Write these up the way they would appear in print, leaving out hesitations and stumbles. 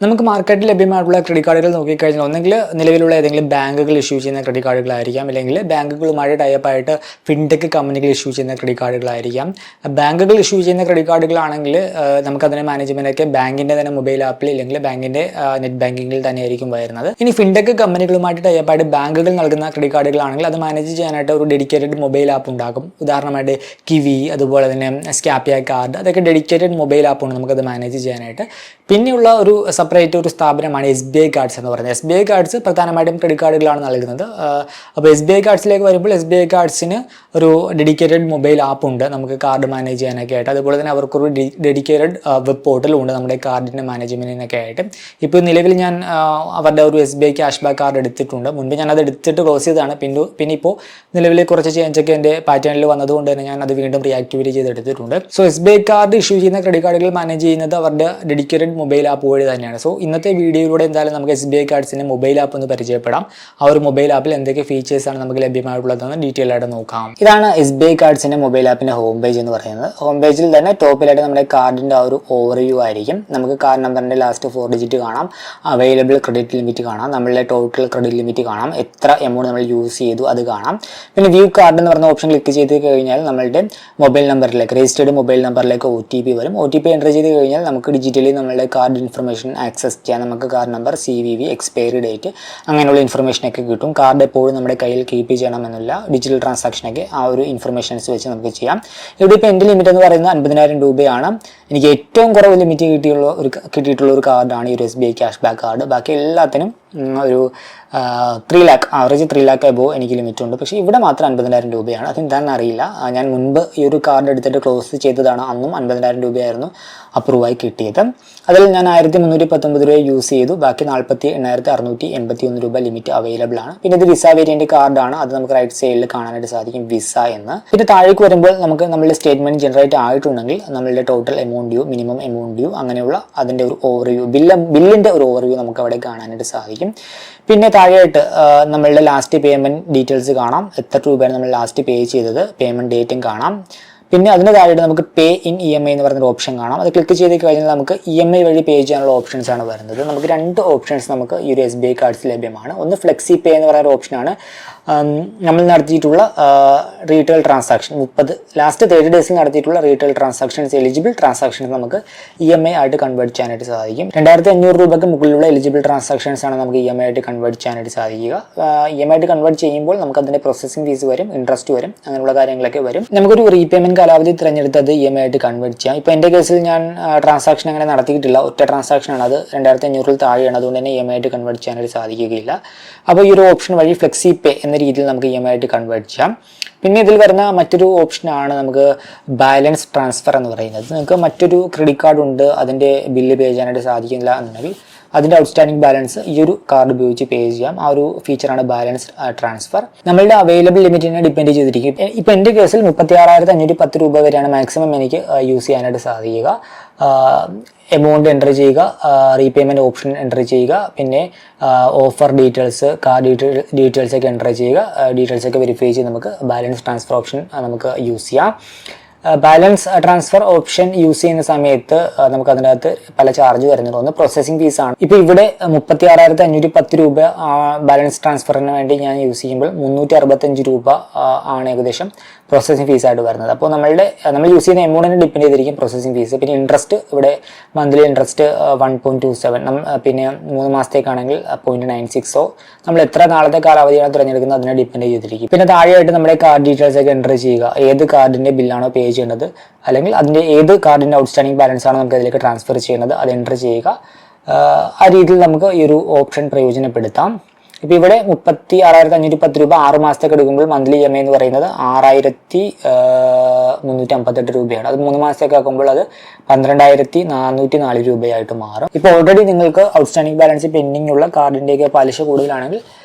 നമുക്ക് മാർക്കറ്റിൽ ലഭ്യമായിട്ടുള്ള ക്രെഡിറ്റ് കാർഡുകൾ നോക്കിക്കഴിഞ്ഞാൽ ഒന്നെങ്കിൽ നിലവിലുള്ള ഏതെങ്കിലും ബാങ്കുകൾ ഇഷ്യൂ ചെയ്യുന്ന ക്രെഡിറ്റ് കാർഡുകളായിരിക്കാം, അല്ലെങ്കിൽ ബാങ്കുകളുമായി ടൈപ്പ് ആയിട്ട് ഫിൻടെക് കമ്പനികൾ ഇഷ്യൂ ചെയ്യുന്ന ക്രെഡിറ്റ് കാർഡുകളായിരിക്കാം. ബാങ്കുകൾ ഇഷ്യൂ ചെയ്യുന്ന ക്രെഡിറ്റ് കാർഡുകളാണെങ്കിൽ നമുക്കതിനെ മാനേജ്മെൻറ്റൊക്കെ ബാങ്കിൻ്റെ തന്നെ മൊബൈൽ ആപ്പിൽ അല്ലെങ്കിൽ ബാങ്കിൻ്റെ നെറ്റ് ബാങ്കിങ്ങിൽ തന്നെയായിരിക്കും വരുന്നത്. ഇനി ഫിൻടെക് കമ്പനികളുമായിട്ട് ടൈപ്പ് ആയിട്ട് ബാങ്കുകൾ നൽകുന്ന ക്രെഡിറ്റ് കാർഡുകളാണെങ്കിൽ അത് മാനേജ് ചെയ്യാനായിട്ട് ഒരു ഡെഡിക്കേറ്റഡ് മൊബൈൽ ആപ്പ് ഉണ്ടാകും. ഉദാഹരണമായിട്ട് കിവി, അതുപോലെ തന്നെ സ്കാപ്പിയ കാർഡ്, അതൊക്കെ ഡെഡിക്കേറ്റഡ് മൊബൈൽ ആപ്പാണ് നമുക്കത് മാനേജ് ചെയ്യാനായിട്ട്. പിന്നെയുള്ള ഒരു സെപ്പറേറ്റ് ഒരു സ്ഥാപനമാണ് SBI കാർഡ്സ് എന്ന് പറയുന്നത്. SBI കാർഡ്സ് പ്രധാനമായിട്ടും ക്രെഡിറ്റ് കാർഡുകളാണ് നൽകുന്നത്. അപ്പോൾ SBI കാർഡ്സിലേക്ക് വരുമ്പോൾ SBI കാർഡ്സിന് ഒരു ഡെഡിക്കേറ്റഡ് മൊബൈൽ ആപ്പ് ഉണ്ട് നമുക്ക് കാർഡ് മാനേജ് ചെയ്യാനൊക്കെ ആയിട്ട്. അതുപോലെ തന്നെ അവർക്കൊരു ഡെഡിക്കേറ്റഡ് വെബ് പോർട്ടലും ഉണ്ട് നമ്മുടെ കാർഡിൻ്റെ മാനേജ്മെൻറ്റിനൊക്കെ ആയിട്ട്. ഇപ്പോൾ നിലവിൽ ഞാൻ അവരുടെ ഒരു SBI ക്യാഷ് ബാക്ക് കാർഡ് എടുത്തിട്ടുണ്ട്. മുൻപ് ഞാനത് എടുത്തിട്ട് ക്ലോസ് ചെയ്തതാണ്. പിന്നെ ഇപ്പോൾ നിലവിൽ കുറച്ച് ചേഞ്ചൊക്കെ എൻ്റെ പാറ്റേണിൽ വന്നതുകൊണ്ട് തന്നെ ഞാൻ അത് വീണ്ടും റീആക്ടിവേറ്റ് ചെയ്തെടുത്തിട്ടുണ്ട്. സോ SBI കാർഡ് ഇഷ്യൂ ചെയ്യുന്ന ക്രെഡിറ്റ് കാർഡുകൾ മാനേജ് ചെയ്യുന്നത് അവരുടെ ഡെഡിക്കേറ്റഡ് മൊബൈൽ ആപ്പ് വഴി തന്നെയാണ്. സോ ഇന്നത്തെ വീഡിയോയിലൂടെ എന്തായാലും നമുക്ക് SBI കാർഡ്സിൻ്റെ മൊബൈൽ ആപ്പ് ഒന്ന് പരിചയപ്പെടാം. ആ ഒരു മൊബൈൽ ആപ്പിൽ എന്തൊക്കെ ഫീച്ചേഴ്സാണ് നമുക്ക് ലഭ്യമായിട്ടുള്ളതെന്ന് ഡീറ്റെയിൽ ആയിട്ട് നോക്കാം. ഇതാണ് SBI കാർഡ്സിൻ്റെ മൊബൈൽ ആപ്പിൻ്റെ ഹോം പേജ് എന്ന് പറയുന്നത്. ഹോം പേജിൽ തന്നെ ടോപ്പിലായിട്ട് നമ്മുടെ കാർഡിൻ്റെ ആ ഒരു ഓവർവ്യൂ ആയിരിക്കും. നമുക്ക് കാർഡ് നമ്പറിൻ്റെ ലാസ്റ്റ് 4 ഡിജിറ്റ് കാണാം, അവൈലബിൾ ക്രെഡിറ്റ് ലിമിറ്റ് കാണാം, നമ്മളുടെ ടോട്ടൽ ക്രെഡിറ്റ് ലിമിറ്റ് കാണാം, എത്ര എമൗണ്ട് നമ്മൾ യൂസ് ചെയ്തു അത് കാണാം. പിന്നെ വ്യൂ കാർഡ് എന്ന് പറഞ്ഞ ഓപ്ഷൻ ക്ലിക്ക് ചെയ്ത് കഴിഞ്ഞാൽ നമ്മളുടെ മൊബൈൽ നമ്പറിലേക്ക്, രജിസ്റ്റേർഡ് മൊബൈൽ നമ്പറിലേക്ക് OTP വരും. OTP എൻ്റർ ചെയ്ത് കഴിഞ്ഞാൽ നമുക്ക് ഡിജിറ്റലി നമ്മളുടെ കാർഡ് ഇൻഫർമേഷൻ ആക്സസ് ചെയ്യാം. നമുക്ക് card number, CVV, expiry date, അങ്ങനെയുള്ള ഇൻഫർമേഷനൊക്കെ കിട്ടും. കാർഡ് എപ്പോഴും നമ്മുടെ കയ്യിൽ കീപ്പ് ചെയ്യണമെന്നില്ല. ഡിജിറ്റൽ ട്രാൻസാക്ഷനൊക്കെ ആ ഒരു ഇൻഫർമേഷൻസ് വെച്ച് നമുക്ക് ചെയ്യാം. ഇവിടെ ഇപ്പോൾ എൻ്റെ ലിമിറ്റ് എന്ന് പറയുന്നത് 50,000 രൂപയാണ്. എനിക്ക് ഏറ്റവും കുറവ് ലിമിറ്റ് കിട്ടിയിട്ടുള്ള ഒരു കാർഡാണ് ഈ ഒരു SBI ക്യാഷ് ബാക്ക് കാർഡ്. ബാക്കി എല്ലാത്തിനും ഒരു 3 ലാക്ക്, ആവറേജ് 3 ലാക്ക് എബോ എനിക്ക് ലിമിറ്റ് ഉണ്ട്. പക്ഷേ ഇവിടെ മാത്രം 50,000 രൂപയാണ്. അതെന്താണെന്ന് അറിയില്ല. ഞാൻ മുൻപ് ഈ ഒരു കാർഡ് എടുത്തിട്ട് ക്ലോസ് ചെയ്തതാണ്. അന്നും 50,000 രൂപയായിരുന്നു അപ്രൂവായി കിട്ടിയത്. അതിൽ ഞാൻ 1319 രൂപ യൂസ് ചെയ്തു. ബാക്കി 48,681 രൂപ ലിമിറ്റ് അവൈലബിൾ ആണ്. പിന്നെ ഇത് വിസ വേരിയന്റ് കാർഡാണ്. അത് നമുക്ക് റൈറ്റ് സൈഡിൽ കാണാനായിട്ട് സാധിക്കും, വിസ എന്ന്. പിന്നെ താഴേക്ക് വരുമ്പോൾ നമുക്ക് നമ്മളുടെ സ്റ്റേറ്റ്മെന്റ് ജനറേറ്റ് ആയിട്ടുണ്ടെങ്കിൽ നമ്മളുടെ total amount due, minimum amount due, അങ്ങനെയുള്ള അതിൻ്റെ ഒരു ഓവർവ്യൂ, ബില്ലിൻ്റെ ഒരു ഓവർവ്യൂ നമുക്ക് അവിടെ കാണാനായിട്ട് സാധിക്കും. പിന്നെ താഴെയായിട്ട് നമ്മളുടെ ലാസ്റ്റ് പേയ്മെന്റ് ഡീറ്റെയിൽസ് കാണാം. എത്ര രൂപയാണ് നമ്മൾ ലാസ്റ്റ് പേ ചെയ്തത്, പേയ്മെന്റ് ഡേറ്റും കാണാം. പിന്നെ അതിന് താഴെയായിട്ട് നമുക്ക് പേ ഇൻ EMI എന്ന് പറയുന്ന ഓപ്ഷൻ കാണാം. അത് ക്ലിക്ക് ചെയ്ത് കഴിഞ്ഞാൽ നമുക്ക് EMI വഴി പേ ചെയ്യാനുള്ള ഓപ്ഷൻസ് ആണ് വരുന്നത്. നമുക്ക് 2 ഓപ്ഷൻസ് നമുക്ക് ഈ ഒരു SBI കാർഡ്സ് ലഭ്യമാണ്. ഒന്ന് ഫ്ലെക്സി പേ എന്ന് പറയുന്ന ഓപ്ഷനാണ്. നമ്മൾ നടത്തിയിട്ടുള്ള റീറ്റെയിൽ ട്രാൻസാക്ഷൻ, ലാസ്റ്റ് 30 ഡേയ്സിൽ നടത്തിയിട്ടുള്ള റീറ്റെയിൽ ട്രാൻസാക്ഷൻസ്, എലിജിബിൾ ട്രാൻസാക്ഷൻസ് നമുക്ക് EMI ആയിട്ട് കൺവേർട്ട് ചെയ്യാനായിട്ട് സാധിക്കും. 2,500 രൂപയ്ക്ക് മുകളിലുള്ള എലിജിബിൾ ട്രാൻസാക്ഷൻസ് ആണ് നമുക്ക് EMI ആയിട്ട് കൺവേർട്ട് ചെയ്യാനായിട്ട് സാധിക്കുക. EMI ആയിട്ട് കൺവേർട്ട് ചെയ്യുമ്പോൾ നമുക്ക് അതിൻ്റെ പ്രോസസ്സിംഗ് ഫീസ് വരും, ഇൻട്രസ്റ്റ് വരും, അങ്ങനെയുള്ള കാര്യങ്ങളൊക്കെ വരും. നമുക്കൊരു റീപേയ്മെന്റ് കാലാവധി തിരഞ്ഞെടുത്തത് EMI ആയിട്ട് കൺവേർട്ട് ചെയ്യാം. ഇപ്പോൾ എൻ്റെ കേസിൽ ഞാൻ ട്രാൻസാക്ഷൻ അങ്ങനെ നടത്തിയിട്ടില്ല, ഒറ്റ ട്രാൻസാക്ഷനാണ്, അത് 2,500 താഴെയാണ്. അതുകൊണ്ട് തന്നെ EMI ആയിട്ട് കൺവേർട്ട് ചെയ്യാനായിട്ട് സാധിക്കുകയില്ല. അപ്പോൾ ഈ ഒരു ഓപ്ഷൻ വഴി ഫ്ലെക്സി പേ എന്ന രീതിയിൽ നമുക്ക് EMI ആയിട്ട് കൺവേർട്ട് ചെയ്യാം. പിന്നെ ഇതിൽ വരുന്ന മറ്റൊരു ഓപ്ഷനാണ് നമുക്ക് ബാലൻസ് ട്രാൻസ്ഫർ എന്ന് പറയുന്നത്. നിങ്ങൾക്ക് മറ്റൊരു ക്രെഡിറ്റ് കാർഡ് ഉണ്ട്, അതിൻ്റെ ബില്ല് പേ ചെയ്യാനായിട്ട് സാധിക്കില്ല എന്നുണ്ടെങ്കിൽ അതിൻ്റെ ഔട്ട്സ്റ്റാൻഡിംഗ് ബാലൻസ് ഈ ഒരു കാർഡ് ഉപയോഗിച്ച് പേ ചെയ്യാം. ആ ഒരു ഫീച്ചറാണ് ബാലൻസ് ട്രാൻസ്ഫർ. നമ്മളുടെ അവൈലബിൾ ലിമിറ്റിനെ ഡിപ്പെൻഡ് ചെയ്തിരിക്കും. ഇപ്പോൾ എൻ്റെ കേസിൽ 36,510 രൂപ വരെയാണ് മാക്സിമം എനിക്ക് യൂസ് ചെയ്യാനായിട്ട് സാധിക്കുക. എമൗണ്ട് എൻ്റർ ചെയ്യുക, റീപേയ്മെൻറ്റ് ഓപ്ഷൻ എൻ്റർ ചെയ്യുക, പിന്നെ ഓഫർ ഡീറ്റെയിൽസ്, കാർഡ് ഡീറ്റെയിൽസൊക്കെ എൻ്റർ ചെയ്യുക. ഡീറ്റെയിൽസൊക്കെ വെരിഫൈ ചെയ്ത് നമുക്ക് ബാലൻസ് ട്രാൻസ്ഫർ ഓപ്ഷൻ നമുക്ക് യൂസ് ചെയ്യാം. ബാലൻസ് ട്രാൻസ്ഫർ ഓപ്ഷൻ യൂസ് ചെയ്യുന്ന സമയത്ത് നമുക്ക് അതിനകത്ത് പല ചാർജ് വരുന്നുണ്ട്. ഒന്ന് പ്രോസസ്സിംഗ് ഫീസാണ്. ഇപ്പോൾ ഇവിടെ 36,510 രൂപ ബാലൻസ് ട്രാൻസ്ഫറിന് വേണ്ടി ഞാൻ യൂസ് ചെയ്യുമ്പോൾ 365 രൂപ ആണ് ഏകദേശം പ്രോസസ്സിംഗ് ഫീസായിട്ട് വരുന്നത്. അപ്പോൾ നമ്മൾ യൂസ് ചെയ്യുന്ന എമൗണ്ടിനെ ഡിപ്പെൻഡ് ചെയ്തിരിക്കും പ്രോസസ്സിംഗ് ഫീസ്. പിന്നെ ഇൻട്രസ്റ്റ്, ഇവിടെ മന്ത്ലി ഇൻട്രസ്റ്റ് 1.27, പിന്നെ 3 മാസത്തേക്കാണെങ്കിൽ 0.96. നമ്മൾ എത്ര നാളത്തെ കാലാവധിയാണ് തിരഞ്ഞെടുക്കുന്നത് അതിനെ ഡിപ്പെൻഡ് ചെയ്തിരിക്കും. പിന്നെ താഴെയായിട്ട് നമ്മുടെ കാർഡ് ഡീറ്റെയിൽസ് ഒക്കെ എൻ്റർ ചെയ്യുക. ഏത് കാർഡിൻ്റെ ബില്ലാണോ പേ ചെയ്യേണ്ടത്, അല്ലെങ്കിൽ അതിൻ്റെ ഏത് കാർഡിൻ്റെ ഔട്ട്സ്റ്റാൻഡിംഗ് ബാലൻസ് ആണോ നമുക്ക് അതിലേക്ക് ട്രാൻസ്ഫർ ചെയ്യുന്നത്, അത് എൻ്റർ ചെയ്യുക. ആ രീതിയിൽ നമുക്ക് ഈ ഒരു ഓപ്ഷൻ പ്രയോജനപ്പെടുത്താം. ഇപ്പോൾ ഇവിടെ 36,510 രൂപ 6 മാസത്തേക്ക് എടുക്കുമ്പോൾ മന്ത്ലി EMI എന്ന് പറയുന്നത് 6,358 രൂപയാണ്. അത് 3 മാസത്തേക്ക് ആക്കുമ്പോൾ അത് 12,404 രൂപയായിട്ട് മാറും. ഇപ്പോൾ ഓൾറെഡി നിങ്ങൾക്ക് ഔട്ട്സ്റ്റാൻഡിംഗ് ബാലൻസ് പെൻഡിംഗ് ഉള്ള കാർഡിൻ്റെയൊക്കെ പലിശ കൂടുതലാണെങ്കിൽ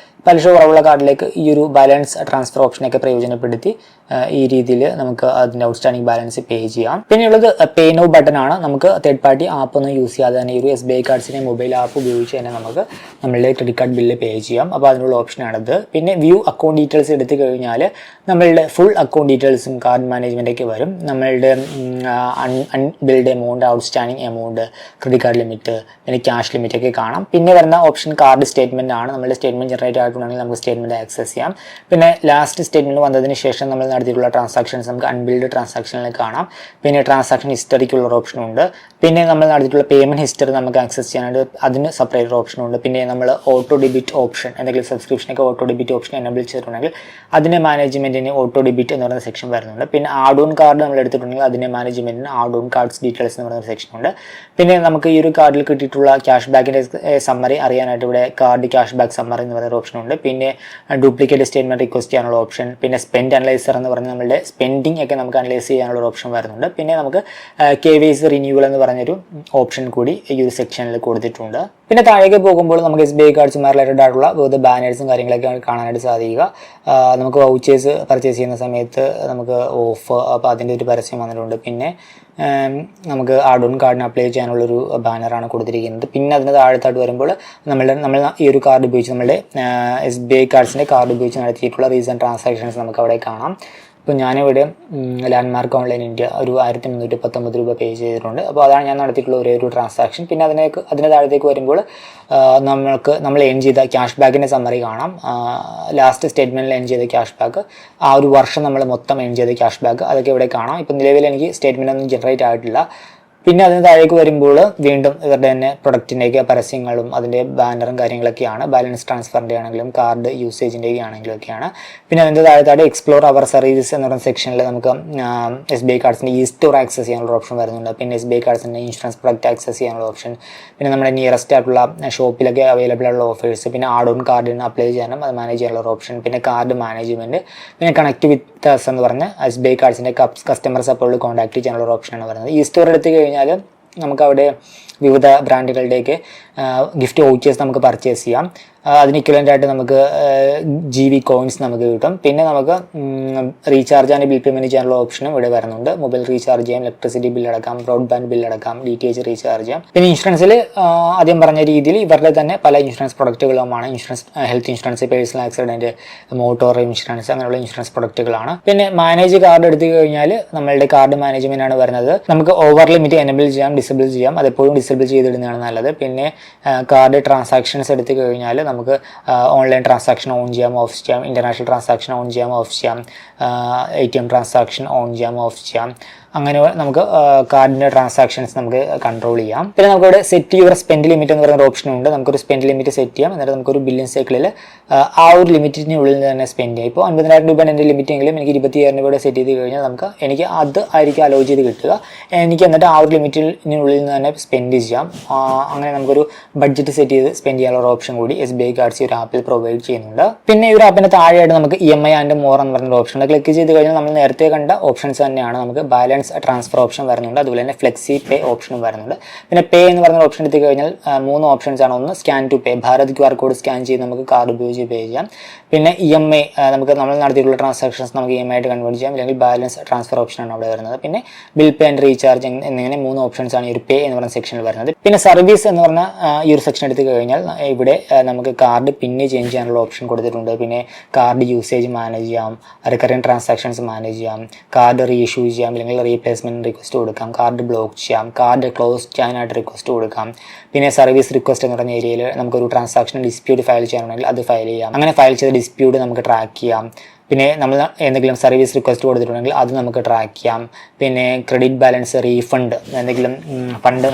പലിശ കുറവുള്ള കാർഡിലേക്ക് ഈ ഒരു ബാലൻസ് ട്രാൻസ്ഫർ ഓപ്ഷനൊക്കെ പ്രയോജനപ്പെടുത്തി ഈ രീതിയിൽ നമുക്ക് അതിൻ്റെ ഔട്ട്സ്റ്റാൻഡിംഗ് ബാലൻസ് പേ ചെയ്യാം. പിന്നെയുള്ളത് പേ നൗ ബട്ടൺ ആണ്. നമുക്ക് തേർഡ് പാർട്ടി ആപ്പ് ഒന്നും യൂസ് ചെയ്യാതെ തന്നെ ഈ ഒരു SBI കാർഡ്സിനെ മൊബൈൽ ആപ്പ് ഉപയോഗിച്ച് തന്നെ നമുക്ക് നമ്മളുടെ ക്രെഡിറ്റ് കാർഡ് ബില്ല് പേ ചെയ്യാം. അപ്പോൾ അതിനുള്ള ഓപ്ഷനാണിത്. പിന്നെ വ്യൂ അക്കൗണ്ട് ഡീറ്റെയിൽസ് എടുത്തു കഴിഞ്ഞാൽ നമ്മളുടെ ഫുൾ അക്കൗണ്ട് ഡീറ്റെയിൽസും കാർഡ് മാനേജ്മെൻറ്റൊക്കെ വരും. നമ്മളുടെ unbilled amount, outstanding amount, credit card limit, പിന്നെ ക്യാഷ് ലിമിറ്റ് ഒക്കെ കാണാം. പിന്നെ വരുന്ന ഓപ്ഷൻ കാർഡ് സ്റ്റേറ്റ്മെൻറ്റ് ആണ്. നമ്മുടെ സ്റ്റേറ്റ്മെൻറ്റ് ജനറേറ്റ് ആയിട്ടുണ്ടെങ്കിൽ നമുക്ക് സ്റ്റേറ്റ്മെൻറ്റ് ആക്സസ് ചെയ്യാം. പിന്നെ ലാസ്റ്റ് സ്റ്റേറ്റ്മെൻറ്റ് വന്നതിന് ശേഷം നമ്മൾ നടത്തിയിട്ടുള്ള ട്രാൻസാക്ഷൻസ് നമുക്ക് അൺബിൽഡ് ട്രാൻസാക്ഷനിൽ കാണാം. പിന്നെ ട്രാൻസാക്ഷൻ ഹിസ്റ്ററിക്കുള്ള ഓപ്ഷനുണ്ട്. പിന്നെ നമ്മൾ നടത്തിയിട്ടുള്ള പേയ്മെൻറ്റ് ഹിസ്റ്ററി നമുക്ക് ആക്സസ് ചെയ്യാനായിട്ട് അതിന് സെപ്പറേറ്റ് ഓപ്ഷനുണ്ട്. പിന്നെ നമ്മൾ ഓട്ടോ ഡെബിറ്റ് ഓപ്ഷൻ, എന്തെങ്കിലും സബ്സ്ക്രിപ്ഷനൊക്കെ ഓട്ടോ ഡെബിറ്റ് ഓപ്ഷൻ എനേബിൾ ചെയ്തിട്ടുണ്ടെങ്കിൽ അതിൻ്റെ മാനേജ്മെൻറ്റിന് ഓട്ടോ ഡെബിറ്റ് എന്ന് പറയുന്ന സെക്ഷൻ വരുന്നുണ്ട്. പിന്നെ ആഡ് ഓൺ കാർഡ് നമ്മൾ എടുത്തിട്ടുണ്ടെങ്കിൽ അതിൻ്റെ മാനേജ്മെൻറ്റിന് ആഡ് ഓൺ കാർഡ്സ് ഡീറ്റെയിൽസ് എന്ന് പറയുന്ന സെക്ഷനുണ്ട്. പിന്നെ നമുക്ക് ഈ ഒരു കാർഡിൽ കിട്ടിയിട്ടുള്ള ക്യാഷ് ബാക്കിൻ്റെ സമ്മറി അറിയാനായിട്ട് ഇവിടെ കാർഡ് ക്യാഷ് ബാക്ക് സമ്മറി എന്ന് പറയുന്ന ഓപ്ഷനുണ്ട്. പിന്നെ ഡ്യൂപ്ലിക്കേറ്റ് സ്റ്റേറ്റ്മെൻറ്റ് റിക്വസ്റ്റ് ചെയ്യാനുള്ള ഓപ്ഷൻ, പിന്നെ സ്പെൻഡ് അനലൈസർ എന്ന് പറഞ്ഞ് നമ്മുടെ സ്പെൻഡിങ് ഒക്കെ നമുക്ക് അനലൈസ് ചെയ്യാനുള്ള ഓപ്ഷൻ വരുന്നുണ്ട്. പിന്നെ നമുക്ക് KYC റിന്യൂവൽ എന്ന് പറഞ്ഞൊരു ഓപ്ഷൻ കൂടി ഈ ഒരു സെക്ഷനിൽ കൊടുത്തിട്ടുണ്ട്. പിന്നെ താഴേക്ക് പോകുമ്പോൾ നമുക്ക് SBI കാർഡ്സുമായി റിലേറ്റഡ് ആയിട്ടുള്ള വിവിധ ബാനേഴ്സും കാര്യങ്ങളൊക്കെ കാണാനായിട്ട് സാധിക്കുക. നമുക്ക് വൗച്ചേഴ്സ് പർച്ചേസ് ചെയ്യുന്ന സമയത്ത് നമുക്ക് ഓഫ്, അപ്പോൾ അതിൻ്റെ ഒരു പരസ്യം വന്നിട്ടുണ്ട്. പിന്നെ നമുക്ക് ആഡ് ഓൺ കാർഡിന് അപ്ലൈ ചെയ്യാനുള്ളൊരു ബാനറാണ് കൊടുത്തിരിക്കുന്നത്. പിന്നെ അതിന് താഴത്തായിട്ട് വരുമ്പോൾ നമ്മൾ ഈ ഒരു കാർഡ് ഉപയോഗിച്ച് നമ്മുടെ SBI കാർഡ്സിൻ്റെ കാർഡ് ഉപയോഗിച്ച് നടത്തിയിട്ടുള്ള റീസെൻറ്റ് ട്രാൻസാക്ഷൻസ് നമുക്ക് അവിടെ കാണാം. ഇപ്പോൾ ഞാനിവിടെ ലാൻഡ്മാർക്ക് ഓൺലൈൻ ഇന്ത്യ ഒരു 1319 രൂപ പേ ചെയ്തിട്ടുണ്ട്. അപ്പോൾ അതാണ് ഞാൻ നടത്തിയിട്ടുള്ള ഒരേ ഒരു ട്രാൻസാക്ഷൻ. പിന്നെ അതിന് താഴത്തേക്ക് വരുമ്പോൾ നമ്മൾ ഏൺ ചെയ്ത ക്യാഷ് ബാക്കിൻ്റെ സമ്മറി കാണാം. ലാസ്റ്റ് സ്റ്റേറ്റ്മെൻറ്റിൽ ഏൺ ചെയ്ത ക്യാഷ് ബാക്ക്, ആ ഒരു വർഷം നമ്മൾ മൊത്തം ഏൺ ചെയ്ത ക്യാഷ് ബാക്ക്, അതൊക്കെ ഇവിടെ കാണാം. ഇപ്പോൾ നിലവിൽ എനിക്ക് സ്റ്റേറ്റ്മെൻ്റ് ഒന്നും ജനറേറ്റ് ആയിട്ടില്ല. പിന്നെ അതിന് താഴേക്ക് വരുമ്പോൾ വീണ്ടും ഇവരുടെ തന്നെ പ്രൊഡക്റ്റിൻ്റെയൊക്കെ പരസ്യങ്ങളും അതിൻ്റെ ബാനറും കാര്യങ്ങളൊക്കെയാണ്. ബാലൻസ് ട്രാൻസ്ഫറിൻ്റെ ആണെങ്കിലും കാർഡ് യൂസേജിൻ്റെ ആണെങ്കിലും ഒക്കെയാണ്. പിന്നെ അതിൻ്റെ താഴെ എക്സ്പ്ലോർ അവർ സർവീസ് എന്ന് പറയുന്ന സെക്ഷനിൽ നമുക്ക് SBI കാർഡ്സിൻ്റെ ഈ സ്റ്റോർ ആക്സസ് ചെയ്യാനുള്ള ഓപ്ഷൻ വരുന്നുണ്ട്. പിന്നെ SBI കാർഡ്സിൻ്റെ ഇൻഷുറൻസ് പ്രൊഡക്റ്റ് ആക്സസ് ചെയ്യാനുള്ള ഓപ്ഷൻ, പിന്നെ നമ്മുടെ നിയറസ്റ്റ് ആയിട്ടുള്ള ഷോപ്പിലൊക്കെ അവൈലബിൾ ആയിട്ടുള്ള ഓഫേഴ്സ്, പിന്നെ ആഡ് ഓൺ കാർഡിന് അപ്ലൈ ചെയ്യാനും അത് മാനേജ് ചെയ്യാനുള്ള ഓപ്ഷൻ, പിന്നെ കാർഡ് മാനേജ്മെൻറ്റ്, പിന്നെ കണക്ട് വിത്ത് അസ് എന്ന് പറഞ്ഞ് SBI കാർഡ്സിൻ്റെ കസ്റ്റമർ സപ്പോർട്ടിൽ കോൺടാക്ട് ചെയ്യാനുള്ള ഓപ്ഷനാണ് വരുന്നത്. ഈ സ്റ്റോർ എടുത്ത് കഴിഞ്ഞാൽ നമുക്കവിടെ വിവിധ ബ്രാൻഡുകളുടെയൊക്കെ ഗിഫ്റ്റ് വൗച്ചേഴ്സ് നമുക്ക് പർച്ചേസ് ചെയ്യാം. അതിന് ഇക്വലൻ്റായിട്ട് നമുക്ക് GB കോയിൻസ് നമുക്ക് കിട്ടും. പിന്നെ നമുക്ക് റീചാർജ് ആൻഡ് ബിൽ പേയ്മെൻറ്റ് ചെയ്യാനുള്ള ഓപ്ഷനും ഇവിടെ വരുന്നുണ്ട്. മൊബൈൽ റീചാർജ് ചെയ്യാം, ഇലക്ട്രിസിറ്റി ബില്ലടക്കാം, ബ്രോഡ്ബാൻഡ് ബില്ലടക്കാം, DTH റീചാർജ് ചെയ്യാം. പിന്നെ ഇൻഷുറൻസിൽ ആദ്യം പറഞ്ഞ രീതിയിൽ ഇവരുടെ തന്നെ പല ഇൻഷുറൻസ് പ്രൊഡക്റ്റുകളുമാണ്. Health insurance, personal accident, motor insurance, അങ്ങനെയുള്ള ഇൻഷുറൻസ് പ്രൊഡക്റ്റുകളാണ്. പിന്നെ മാനേജ് കാർഡ് എടുത്തു കഴിഞ്ഞാൽ നമ്മളുടെ കാർഡ് മാനേജ്മെൻ്റ് ആണ് വരുന്നത്. നമുക്ക് ഓവർ ലിമിറ്റ് എനേബിൾ ചെയ്യാം, ഡിസേബിൾ ചെയ്യാം. അതെപ്പോഴും ഡിസേബിൾ ചെയ്തിടുന്നതാണ് നല്ലത്. പിന്നെ കാർഡ് ട്രാൻസാക്ഷൻസ് എടുത്തു കഴിഞ്ഞാൽ നമുക്ക് ഓൺലൈൻ ട്രാൻസാക്ഷൻ ഓൺ ചെയ്യാം, ഓഫ് ചെയ്യാം, ഇൻ്റർനാഷണൽ ട്രാൻസാക്ഷൻ ഓൺ ചെയ്യാം, ഓഫ് ചെയ്യാം, ATM ട്രാൻസാക്ഷൻ ഓൺ ചെയ്യാം, ഓഫ് ചെയ്യാം. അങ്ങനെ നമുക്ക് കാർഡിൻ്റെ ട്രാൻസാക്ഷൻസ് നമുക്ക് കൺട്രോൾ ചെയ്യാം. പിന്നെ നമുക്കിവിടെ സെറ്റ് യുവർ സ്പെൻഡ് ലിമിറ്റ് എന്ന് പറയുന്ന ഓപ്ഷനുണ്ട്. നമുക്കൊരു സ്പെൻഡ് ലിമിറ്റ് സെറ്റ് ചെയ്യാം. എന്നിട്ട് നമുക്കൊരു ബില്ലിംഗ് സൈക്കിളിൽ ആ ഒരു ലിമിറ്റിനുള്ളിൽ തന്നെ സ്പെൻഡ് ചെയ്യാം. ഇപ്പോൾ 50,000 രൂപയാണ് എൻ്റെ ലിമിറ്റ് എങ്കിലും എനിക്ക് 27,000 രൂപയുടെ സെറ്റ് ചെയ്ത് കഴിഞ്ഞാൽ എനിക്ക് അത് ആയിരിക്കും അലോ ചെയ്ത് കിട്ടുക. എനിക്ക് എന്നിട്ട് ആ ഒരു ലിമിറ്റിനുള്ളിൽ നിന്ന് തന്നെ സ്പെൻഡ് ചെയ്യാം. അങ്ങനെ നമുക്കൊരു ബഡ്ജറ്റ് സെറ്റ് ചെയ്ത് സ്പെൻഡ് ചെയ്യാനുള്ള ഓപ്ഷൻ കൂടി SBI കാർഡ്സ് ഒരു ആപ്പിൽ പ്രൊവൈഡ് ചെയ്യുന്നുണ്ട്. പിന്നെ ഈ ഒരു ആപ്പിന് താഴെയായിട്ട് നമുക്ക് EMI ആൻഡ് മോർ എന്ന് പറയുന്ന ഓപ്ഷൻ ഉണ്ട്. ക്ലിക്ക് ചെയ്ത് കഴിഞ്ഞാൽ നമ്മൾ നേരത്തെ കണ്ട ഓപ്ഷൻസ് തന്നെയാണ്. നമുക്ക് ബാലൻസ് ട്രാൻസ്ഫർ ഓപ്ഷൻ വരുന്നുണ്ട്, അതുപോലെ തന്നെ ഫ്ലെക്സി പേ ഓപ്ഷനും വരുന്നുണ്ട്. പിന്നെ പേ എന്ന് പറയുന്ന ഓപ്ഷൻ എടുത്തു കഴിഞ്ഞാൽ 3 ഓപ്ഷൻസ് ആണ്. ഒന്ന് scan to pay, Bharat QR code scan ചെയ്ത് നമുക്ക് കാർഡ് ഉപയോഗിച്ച് പേ ചെയ്യാം. പിന്നെ EMI, നമ്മൾ നടത്തിയിട്ടുള്ള ട്രാൻസാക്ഷൻസ് നമുക്ക് EMI ആയിട്ട് കൺവേർട്ട് ചെയ്യാം, അല്ലെങ്കിൽ ബാലൻസ് ട്രാൻസ്ഫർ ഓപ്ഷനാണ് അവിടെ വരുന്നത്. പിന്നെ ബിൽ പേ ആൻഡ് റീചാർജ് എന്നിങ്ങനെ 3 ഓപ്ഷൻസ് ആണ് ഈ ഒരു പേ എന്ന് പറയുന്ന സെക്ഷനിൽ വരുന്നത്. പിന്നെ സർവീസ് എന്ന് പറഞ്ഞ ഈ ഒരു സെക്ഷൻ എടുത്തു കഴിഞ്ഞാൽ ഇവിടെ നമുക്ക് കാർഡ് പിന്നെ ചേഞ്ച് ചെയ്യാനുള്ള ഓപ്ഷൻ കൊടുത്തിട്ടുണ്ട്. പിന്നെ കാർഡ് യൂസേജ് മാനേജ് ചെയ്യാം, റിക്കറിംഗ് ട്രാൻസാക്ഷൻസ് മാനേജ് ചെയ്യാം, കാർഡ് റീഇഷ്യൂ ചെയ്യാം, അല്ലെങ്കിൽ റീപ്ലേസ്മെൻറ്റ് റിക്വസ്റ്റ് കൊടുക്കാം, കാർഡ് ബ്ലോക്ക് ചെയ്യാം, കാർഡ് ക്ലോസ് ചെയ്യാനായിട്ട് റിക്വസ്റ്റ് കൊടുക്കാം. പിന്നെ സർവീസ് റിക്വസ്റ്റ് എന്ന് പറയുന്ന ഏരിയയിൽ നമുക്കൊരു ട്രാൻസാക്ഷൻ ഡിസ്പ്യൂട്ട് ഫയൽ ചെയ്യാനുണ്ടെങ്കിൽ അത് ഫയൽ ചെയ്യാം. അങ്ങനെ ഫയൽ ചെയ്ത ഡിസ്പ്യൂട്ട് നമുക്ക് ട്രാക്ക് ചെയ്യാം. പിന്നെ നമ്മൾ എന്തെങ്കിലും സർവീസ് റിക്വസ്റ്റ് കൊടുത്തിട്ടുണ്ടെങ്കിൽ അത് നമുക്ക് ട്രാക്ക് ചെയ്യാം. പിന്നെ ക്രെഡിറ്റ് ബാലൻസ്, റീഫണ്ട്, എന്തെങ്കിലും ഫണ്ട്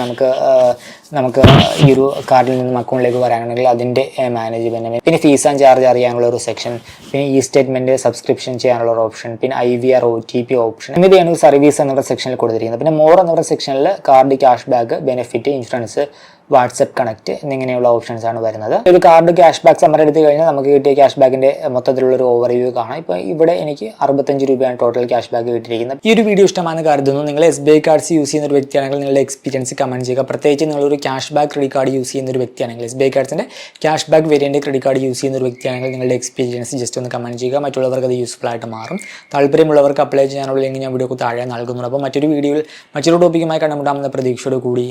നമുക്ക് ഈ ഒരു കാർഡിൽ നിന്നും അക്കൗണ്ടിലേക്ക് വരാനുണ്ടെങ്കിൽ അതിൻ്റെ മാനേജ്മെൻറ്റ്. പിന്നെ ഫീസ് ആൻഡ് ചാർജ് അറിയാനുള്ള ഒരു സെക്ഷൻ, പിന്നെ ഈ സ്റ്റേറ്റ്മെൻറ്റ് സബ്സ്ക്രിപ്ഷൻ ചെയ്യാനുള്ള ഒരു ഓപ്ഷൻ, പിന്നെ IVR OTP ഓപ്ഷൻ എന്നിവയാണ് ഒരു സർവീസ് എന്നുള്ള സെക്ഷനിൽ കൊടുത്തിരിക്കുന്നത്. പിന്നെ മോർ എന്നുള്ള സെക്ഷനിൽ card cash back, benefit, insurance, WhatsApp connect എന്നിങ്ങനെയുള്ള ഓപ്ഷൻസ് ആണ് വരുന്നത്. ഒരു കാർഡ് ക്യാഷ് ബാക്ക് സമ്മറി എടുത്തു കഴിഞ്ഞാൽ നമുക്ക് കിട്ടിയ ക്യാഷ് ബാക്കിൻ്റെ മൊത്തത്തിലുള്ള ഒരു ഓവർവ്യൂ കാണാം. ഇപ്പോൾ ഇവിടെ എനിക്ക് 65 രൂപയാണ് ടോട്ടൽ ക്യാഷ് ബാക്ക് കിട്ടിയിരിക്കുന്നത്. ഈ ഒരു വീഡിയോ ഇഷ്ടമാണെന്ന് കരുതുന്നു. നിങ്ങൾ SBI കാർഡ്സ് യൂസ് ചെയ്യുന്ന ഒരു വ്യക്തിയാണെങ്കിൽ നിങ്ങളുടെ എക്സ്പീരിയൻസ് കമൻറ്റ് ചെയ്യുക. പ്രത്യേകിച്ച് നിങ്ങളൊരു നിങ്ങൾക്ക് cash back credit card use ചെയ്യുന്ന ഒരു വ്യക്തിയാണെങ്കിൽ SBI കാർഡ്സിൻ്റെ cash back variant credit card use ചെയ്യുന്ന ഒരു വ്യക്തിയാണെങ്കിൽ നിങ്ങളുടെ എക്സ്പീരിയൻസ് ജസ്റ്റ് ഒന്ന് കമൻറ്റ് ചെയ്യുക. മറ്റുള്ളവർക്ക് അത് യൂസ്ഫുൾ ആയിട്ട് മാറും. താല്പര്യമുള്ളവർക്ക് അപ്ലൈ ചെയ്യാനുള്ള ലിങ്ക് ഞാൻ വീഡിയോക്ക് താഴെ നൽകുന്നുണ്ട്. അപ്പോൾ മറ്റൊരു വീഡിയോയിൽ മറ്റൊരു ടോപ്പിക്കുമായി കണ്ടുമുട്ടാമെന്ന പ്രതീക്ഷയോട് കൂടി